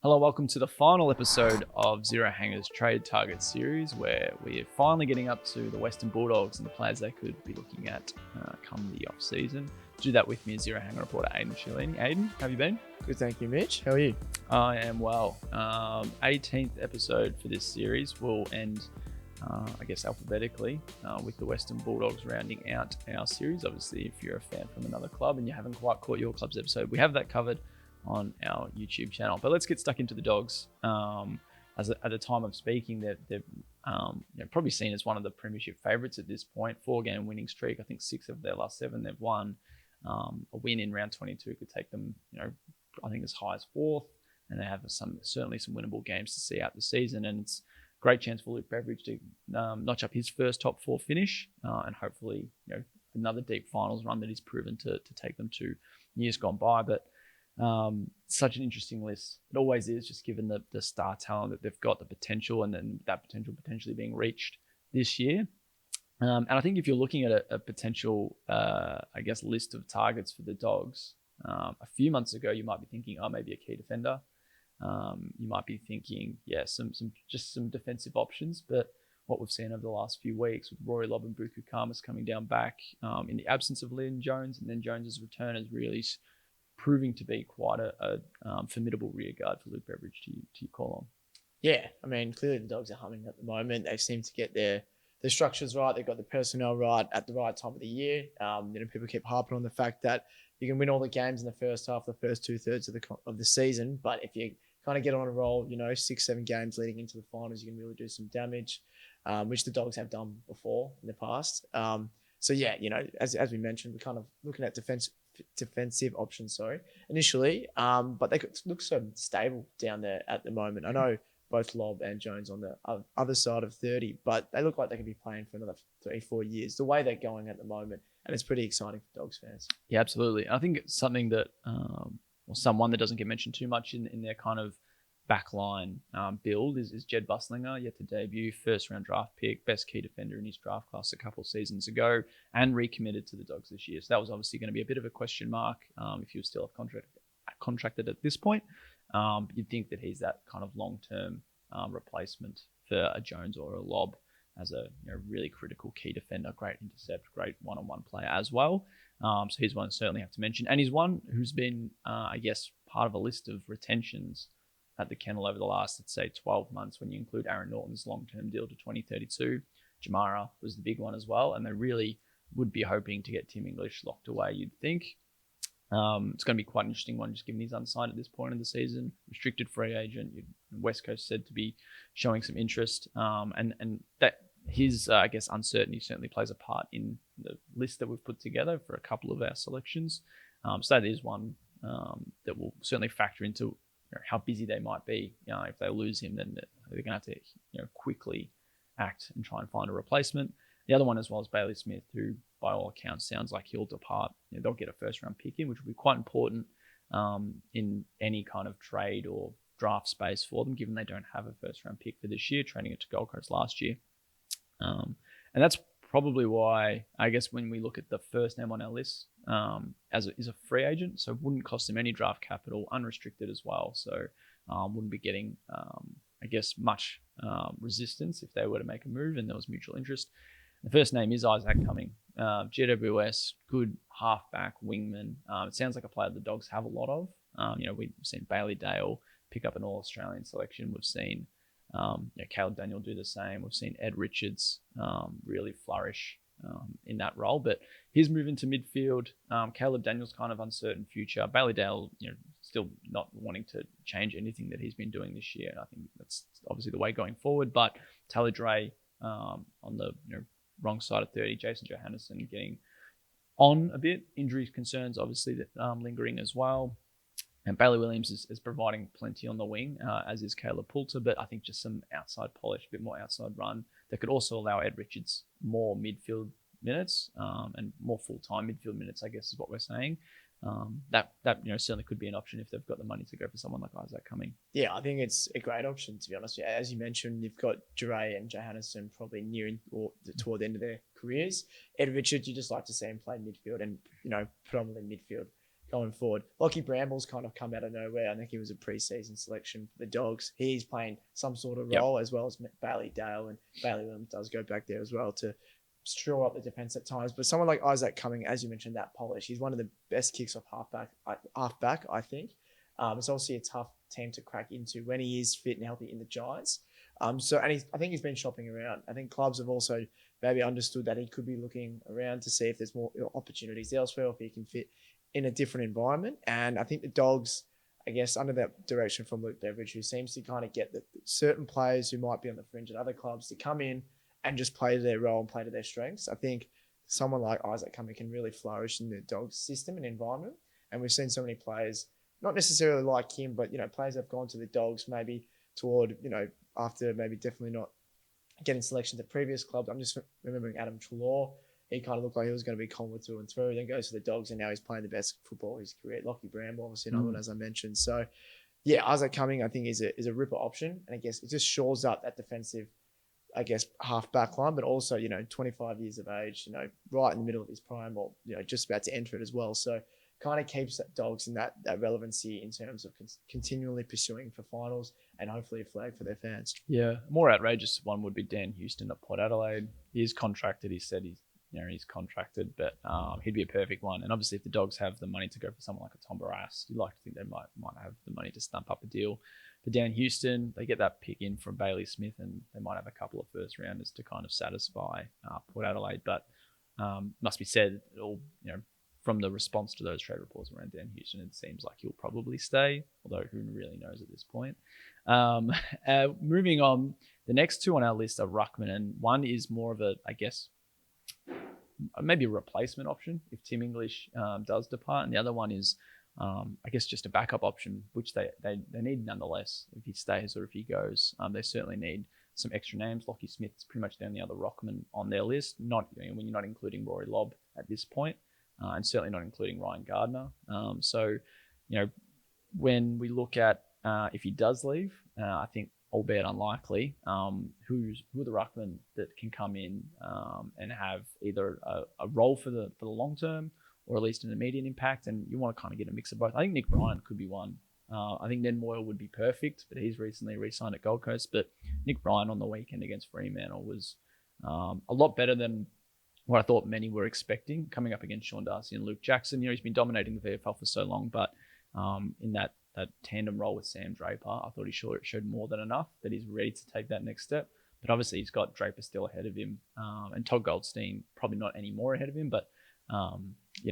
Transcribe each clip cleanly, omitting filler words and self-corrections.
Hello, welcome to the final episode of Zero Hangers Trade Target Series, where we're finally getting up to the Western Bulldogs and the players they could be looking at come the off season. To do that with me is Zero Hanger reporter Aidan Cellini. Aidan, how have you been? Good, thank you, Mitch. How are you? I am well. 18th episode for this series will end, I guess, alphabetically with the Western Bulldogs rounding out our series. Obviously, if you're a fan from another club and you haven't quite caught your club's episode, we have that covered on our YouTube channel. But let's get stuck into the Dogs. At the time of speaking, they're probably seen as one of the premiership favourites at this point. 4-game winning streak. I think 6 of their last 7 they've won. A win in round 22 could take them, I think as high as 4th, and they have certainly some winnable games to see out the season. And it's a great chance for Luke Beveridge to notch up his first top 4 finish, and hopefully another deep finals run that he's proven to take them to years gone by. But such an interesting list. It always is, just given the star talent that they've got, the potential, and then that potential potentially being reached this year. And I think if you're looking at a potential, list of targets for the Dogs, a few months ago, you might be thinking, maybe a key defender. You might be thinking, some defensive options. But what we've seen over the last few weeks with Rory Lobb and Buku Khamis coming down back in the absence of Lynn Jones, and then Jones's return is really proving to be quite a formidable rear guard for Luke Beveridge to call on. Yeah, I mean, clearly the Dogs are humming at the moment. They seem to get their structures right. They've got the personnel right at the right time of the year. People keep harping on the fact that you can win all the games in the first half, the first 2/3 of the season, but if you kind of get on a roll, 6-7 games leading into the finals, you can really do some damage, which the Dogs have done before in the past. As we mentioned, we're kind of looking at defensive options, initially, but they could look so stable down there at the moment. I know both Lobb and Jones on the other side of 30, but they look like they could be playing for another 3-4 years, the way they're going at the moment, and it's pretty exciting for Dogs fans. Yeah, absolutely. I think it's something that, someone that doesn't get mentioned too much in their kind of backline build is Jed Buslinger, yet to debut, first-round draft pick, best key defender in his draft class a couple of seasons ago, and recommitted to the Dogs this year. So that was obviously going to be a bit of a question mark if he was still contracted at this point. You'd think that he's that kind of long-term replacement for a Jones or a Lobb as a really critical key defender, great intercept, great one-on-one player as well. So he's one to certainly have to mention. And he's one who's been, part of a list of retentions at the kennel over the last, let's say, 12 months when you include Aaron Norton's long-term deal to 2032. Jamara was the big one as well, and they really would be hoping to get Tim English locked away, you'd think. It's going to be quite an interesting one, just given he's unsigned at this point in the season, restricted free agent. West Coast said to be showing some interest, and that his, uncertainty certainly plays a part in the list that we've put together for a couple of our selections. So that is one that will certainly factor into how busy they might be. If they lose him, then they're going to have to quickly act and try and find a replacement. The other one as well is Bailey Smith, who by all accounts sounds like he'll depart. They'll get a first-round pick in, which will be quite important in any kind of trade or draft space for them, given they don't have a first-round pick for this year, trading it to Gold Coast last year. And that's probably why, I guess, when we look at the first name on our list, is a free agent, so wouldn't cost them any draft capital, unrestricted as well. So wouldn't be getting, much resistance if they were to make a move and there was mutual interest. The first name is Isaac Cumming, GWS, good halfback, wingman. It sounds like a player the Dogs have a lot of. We've seen Bailey Dale pick up an All-Australian selection. We've seen Caleb Daniel do the same. We've seen Ed Richards really flourish in that role. But his move into midfield, Caleb Daniel's kind of uncertain future. Bailey Dale, still not wanting to change anything that he's been doing this year. And I think that's obviously the way going forward. But Tally Dre on the wrong side of 30, Jason Johannesson getting on a bit. Injury concerns obviously that lingering as well. And Bailey Williams is providing plenty on the wing, as is Caleb Poulter, but I think just some outside polish, a bit more outside run that could also allow Ed Richards more midfield minutes and more full-time midfield minutes, I guess is what we're saying. That certainly could be an option if they've got the money to go for someone like Isaac Cumming. Yeah, I think it's a great option, to be honest. As you mentioned, you've got Dre and Johannesson probably nearing or toward the end of their careers. Ed Richards, you just like to see him play midfield and, predominantly midfield, going forward. Lockie Bramble's kind of come out of nowhere. I think he was a pre-season selection for the Dogs. He's playing some sort of role, as well as Bailey Dale, and Bailey Williams does go back there as well to shore up the defense at times. But someone like Isaac Cumming, as you mentioned, that polish, he's one of the best kicks off halfback, I think. It's obviously a tough team to crack into when he is fit and healthy in the Giants. I think he's been shopping around. I think clubs have also maybe understood that he could be looking around to see if there's more opportunities elsewhere, or if he can fit in a different environment. And I think the Dogs, I guess, under that direction from Luke Beveridge, who seems to kind of get the certain players who might be on the fringe at other clubs to come in and just play to their role and play to their strengths. I think someone like Isaac Cumming can really flourish in the Dogs system and environment. And we've seen so many players, not necessarily like him, but, players that have gone to the Dogs maybe toward, after maybe definitely not getting selections at previous clubs. I'm just remembering Adam Treloar. He kind of looked like he was going to be Collingwood through and through, then goes to the Dogs, and now he's playing the best football of his career. Lockie Bramble, obviously another one, as I mentioned. So, yeah, Isaac Cumming, I think, is a ripper option. And I guess it just shores up that defensive, half back line, but also, 25 years of age, right in the middle of his prime, or, just about to enter it as well. So kind of keeps that Dogs in that relevancy in terms of continually pursuing for finals and hopefully a flag for their fans. Yeah, more outrageous one would be Dan Houston at Port Adelaide. He's contracted. He said he's contracted, but he'd be a perfect one. And obviously, if the Dogs have the money to go for someone like a Tom Barrass, you'd like to think they might have the money to stump up a deal. For Dan Houston, they get that pick in from Bailey Smith, and they might have a couple of first rounders to kind of satisfy Port Adelaide. But must be said, it all from the response to those trade reports around Dan Houston, it seems like he'll probably stay, although who really knows at this point. Moving on, the next two on our list are ruckman, and one is more of a, I guess, maybe a replacement option if Tim English does depart, and the other one is, I guess, just a backup option, which they need nonetheless if he stays or if he goes. They certainly need some extra names. Lockie Smith's pretty much the only other ruckman on their list, when you're not including Rory Lobb at this point. And certainly not including Ryan Gardner. So, when we look at if he does leave, I think, albeit unlikely, who are the ruckmen that can come in and have either a role for the long term, or at least an immediate impact, and you want to kind of get a mix of both. I think Nick Bryan could be one. I think Ned Moyle would be perfect, but he's recently re-signed at Gold Coast. But Nick Bryan on the weekend against Fremantle was a lot better than what I thought many were expecting, coming up against Sean Darcy and Luke Jackson. He's been dominating the VFL for so long, but in that tandem role with Sam Draper, I thought he showed more than enough that he's ready to take that next step. But obviously he's got Draper still ahead of him, and Todd Goldstein probably not any more ahead of him, but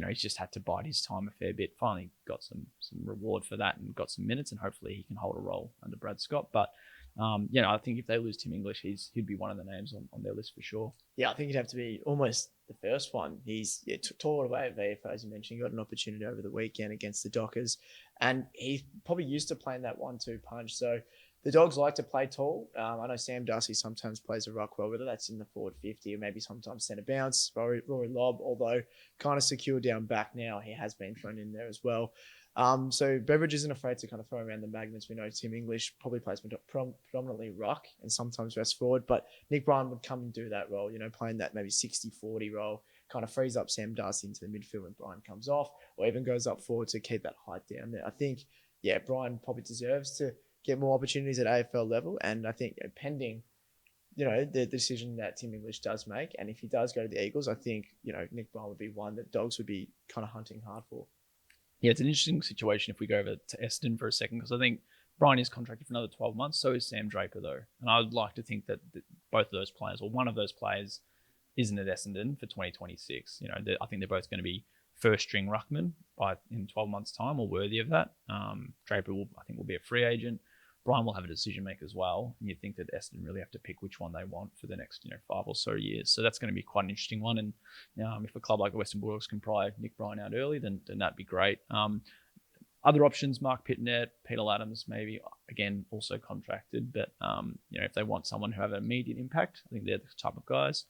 he's just had to bide his time a fair bit. Finally got some reward for that and got some minutes, and hopefully he can hold a role under Brad Scott. But I think if they lose Tim English, he'd be one of the names on their list for sure. Yeah, I think he'd have to be almost the first one. He's tore it away at VFL, as you mentioned. He got an opportunity over the weekend against the Dockers, and he's probably used to playing that 1-2 punch. So the Dogs like to play tall. I know Sam Darcy sometimes plays a ruck well, whether that's in the forward 50 or maybe sometimes centre bounce. Rory Lobb, although kind of secure down back now, he has been thrown in there as well. So Beveridge isn't afraid to kind of throw around the magnets. We know Tim English probably plays predominantly ruck and sometimes rest forward, but Nick Bryan would come and do that role, playing that maybe 60-40 role, kind of frees up Sam Darcy into the midfield when Bryan comes off, or even goes up forward to keep that height down there. I think, Bryan probably deserves to get more opportunities at AFL level, and I think pending, the decision that Tim English does make, and if he does go to the Eagles, I think, Nick Bryan would be one that Dogs would be kind of hunting hard for. Yeah, it's an interesting situation if we go over to Essendon for a second, because I think Bryan is contracted for another 12 months. So is Sam Draper, though. And I would like to think that both of those players, or one of those players, isn't at Essendon for 2026. I think they're both going to be first-string ruckmen in 12 months' time, or worthy of that. Draper will be a free agent. Bryan will have a decision maker as well, and you think that Essendon really have to pick which one they want for the next 5 or so years. So that's going to be quite an interesting one. And if a club like the Western Bulldogs can pry Nick Bryan out early, then that'd be great. Other options: Mark Pitnet, Peter Adams, maybe again also contracted, but if they want someone who have an immediate impact, I think they're the type of guys.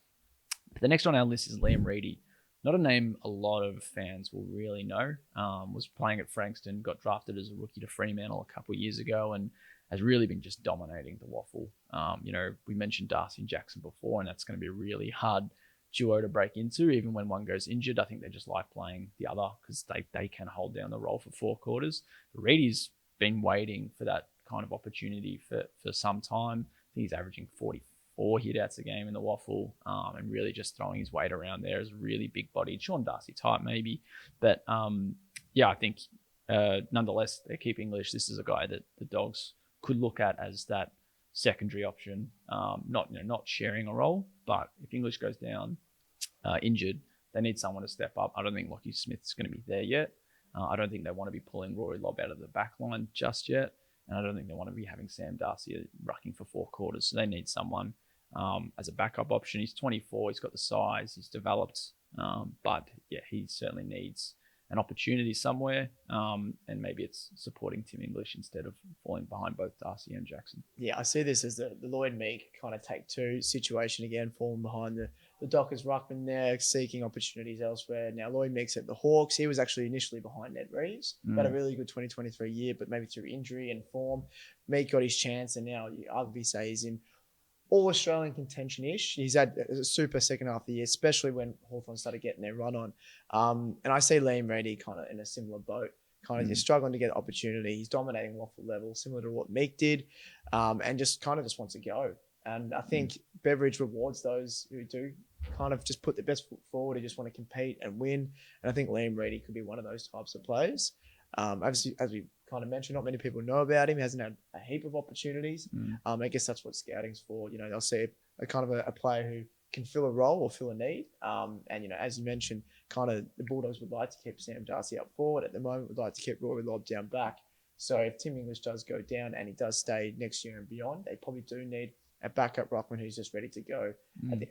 But the next on our list is Liam Reidy. Not a name a lot of fans will really know. Was playing at Frankston, got drafted as a rookie to Fremantle a couple of years ago, and has really been just dominating the waffle. We mentioned Darcy and Jackson before, and that's going to be a really hard duo to break into, even when one goes injured. I think they just like playing the other because they can hold down the role for 4 quarters. Reidy's been waiting for that kind of opportunity for some time. I think he's averaging 44 hitouts a game in the waffle, and really just throwing his weight around there as a really big bodied Sean Darcy type maybe. But I think nonetheless, they keep English. This is a guy that the Dogs could look at as that secondary option, not sharing a role, but if English goes down injured, they need someone to step up. I don't think Lockie Smith's going to be there yet. I don't think they want to be pulling Rory Lobb out of the back line just yet, and I don't think they want to be having Sam Darcy rucking for 4 quarters. So they need someone as a backup option. He's 24, he's got the size, he's developed, but yeah, he certainly needs an opportunity somewhere, and maybe it's supporting Tim English instead of falling behind both Darcy and Jackson. Yeah, I see this as the Lloyd Meek kind of take 2 situation again, falling behind the Dockers ruckman there, seeking opportunities elsewhere. Now, Lloyd Meek's at the Hawks. He was actually initially behind Ned Reeves. Had a really good 2023 year, but maybe through injury and form, Meek got his chance, and now you arguably say he's in all-Australian contention-ish. He's had a super second half of the year, especially when Hawthorn started getting their run on. And I see Liam Reidy kind of in a similar boat, kind of just struggling to get opportunity. He's dominating waffle level, similar to what Meek did, and just wants to go. And I think Beveridge rewards those who do kind of just put their best foot forward and just want to compete and win. And I think Liam Reidy could be one of those types of players. Obviously, as we kind of mentioned, not many people know about him. He hasn't had a heap of opportunities. I guess that's what scouting's for. They'll see a kind of a player who can fill a role or fill a need. And as you mentioned, kind of the Bulldogs would like to keep Sam Darcy up forward. At the moment, would like to keep Rory Lobb down back. So if Tim English does go down and he does stay next year and beyond, they probably do need a backup ruckman who's just ready to go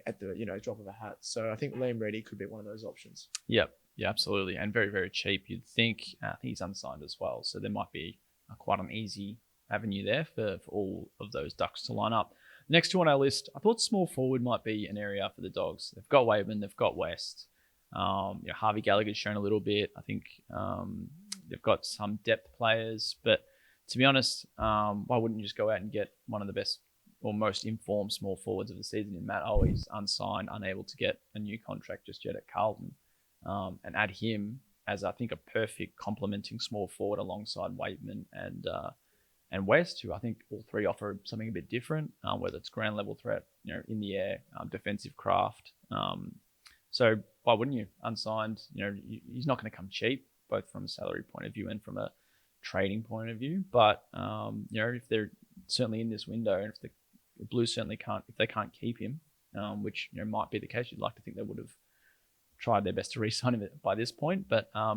at the drop of a hat. So I think Liam Reidy could be one of those options. Yep. Yeah, absolutely. And very, very cheap, you'd think. I think he's unsigned as well. So there might be quite an easy avenue there for all of those Ducks to line up. Next 2 on our list, I thought small forward might be an area for the Dogs. They've got Waveman, they've got West. Harvey Gallagher's shown a little bit. I think they've got some depth players. But to be honest, why wouldn't you just go out and get one of the best or most informed small forwards of the season in Matt Owies, unsigned, unable to get a new contract just yet at Carlton? And add him as, I think, a perfect complementing small forward alongside Waveman and West, who I think all 3 offer something a bit different, whether it's ground level threat, in the air, defensive craft. So why wouldn't you? Unsigned, he's not going to come cheap, both from a salary point of view and from a trading point of view. But if they're certainly in this window, and if the Blues certainly can't, if they can't keep him, which might be the case, you'd like to think they would have tried their best to re-sign him by this point. But why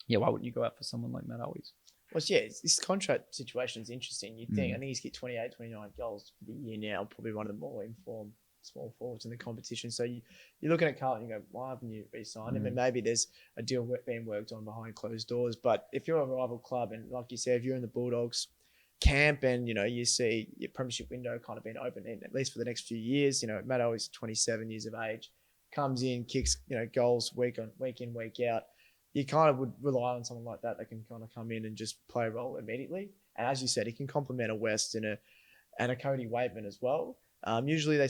wouldn't you go out for someone like Matt Owies? Well, yeah, this contract situation is interesting. You'd think, I think he's hit 28, 29 goals for the year now, probably one of the more informed small forwards in the competition. So you're looking at Carlton, you go, why haven't you re-signed him? And maybe there's a deal being worked on behind closed doors. But if you're a rival club, and like you said, if you're in the Bulldogs camp and, you see your premiership window kind of been open in, at least for the next few years, Matt Owies, 27 years of age, comes in, kicks, goals week in, week out. You kind of would rely on someone like that can kind of come in and just play a role immediately. And as you said, he can complement a West and a Cody Waveman as well. Usually they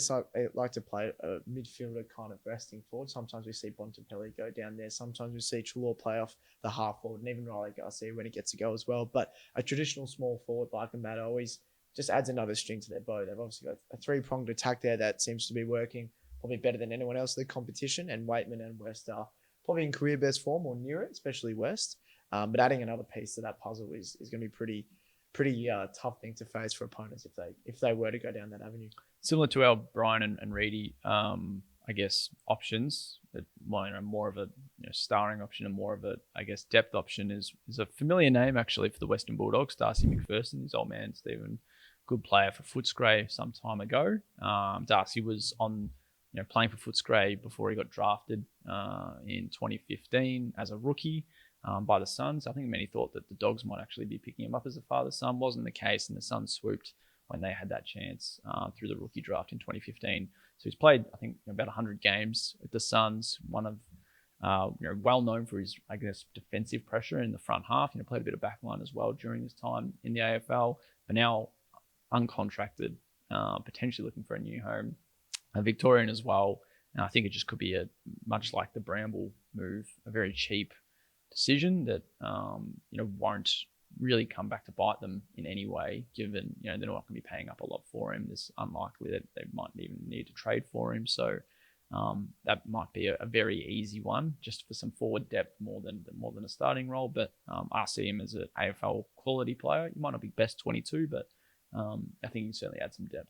like to play a midfielder kind of resting forward. Sometimes we see Bontempelli go down there. Sometimes we see Treloar play off the half forward, and even Riley Garcia when he gets to go as well. But a traditional small forward like Matt always just adds another string to their bow. They've obviously got a 3-pronged attack there that seems to be working probably better than anyone else in the competition, and Waitman and West are probably in career best form or near it, especially West. But adding another piece to that puzzle is going to be pretty tough thing to face for opponents if they were to go down that avenue. Similar to our Bryan and Reidy, I guess, options, that more of a starring option and more of a, I guess, depth option is a familiar name actually for the Western Bulldogs. Darcy Macpherson, his old man Stephen, good player for Footscray some time ago. Darcy was on playing for Footscray before he got drafted in 2015 as a rookie by the Suns. I think many thought that the Dogs might actually be picking him up as a father-son. Wasn't the case, and the Suns swooped when they had that chance through the rookie draft in 2015. So he's played, I think, about 100 games with the Suns. One of well known for his, I guess, defensive pressure in the front half. Played a bit of backline as well during his time in the AFL, but now uncontracted, potentially looking for a new home. Victorian as well. And I think it just could be much like the Bramble move, a very cheap decision that won't really come back to bite them in any way, given they're not going to be paying up a lot for him. It's unlikely that they might even need to trade for him. So that might be a very easy one, just for some forward depth more than a starting role. But I see him as an AFL quality player. He might not be best 22, but I think he can certainly add some depth.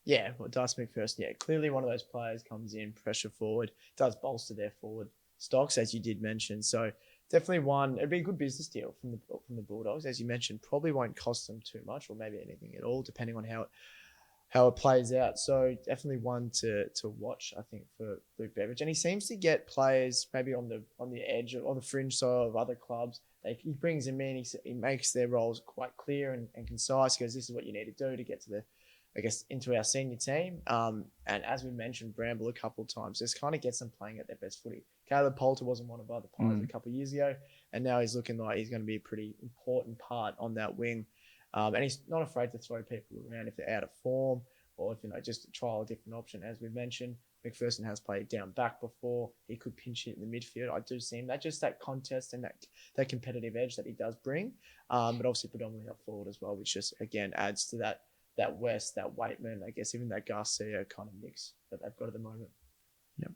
Yeah, well, Darcy Macpherson, clearly one of those players comes in, pressure forward, does bolster their forward stocks, as you did mention. So definitely one, it'd be a good business deal from the Bulldogs. As you mentioned, probably won't cost them too much or maybe anything at all, depending on how it plays out. So definitely one to watch, I think, for Luke Beveridge. And he seems to get players maybe on the edge or the fringe side of other clubs. He brings them in, he makes their roles quite clear and concise. He goes, this is what you need to do to get to into our senior team. And as we mentioned, Bramble a couple of times, just kind of gets them playing at their best footy. Caleb Poulter wasn't one of our Pies a couple of years ago, and now he's looking like he's going to be a pretty important part on that wing. And he's not afraid to throw people around if they're out of form or if, just to trial a different option. As we mentioned, Macpherson has played down back before. He could pinch hit in the midfield. I do see him. That contest and that competitive edge that he does bring, but obviously predominantly up forward as well, which just, again, adds to that West, that Waitman, I guess even that Garcia kind of mix that they've got at the moment. Yep.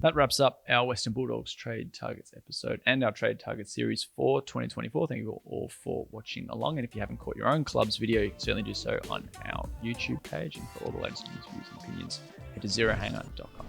That wraps up our Western Bulldogs Trade Targets episode and our Trade Targets series for 2024. Thank you all for watching along. And if you haven't caught your own club's video, you can certainly do so on our YouTube page. And for all the latest news, views, and opinions, head to zerohanger.com.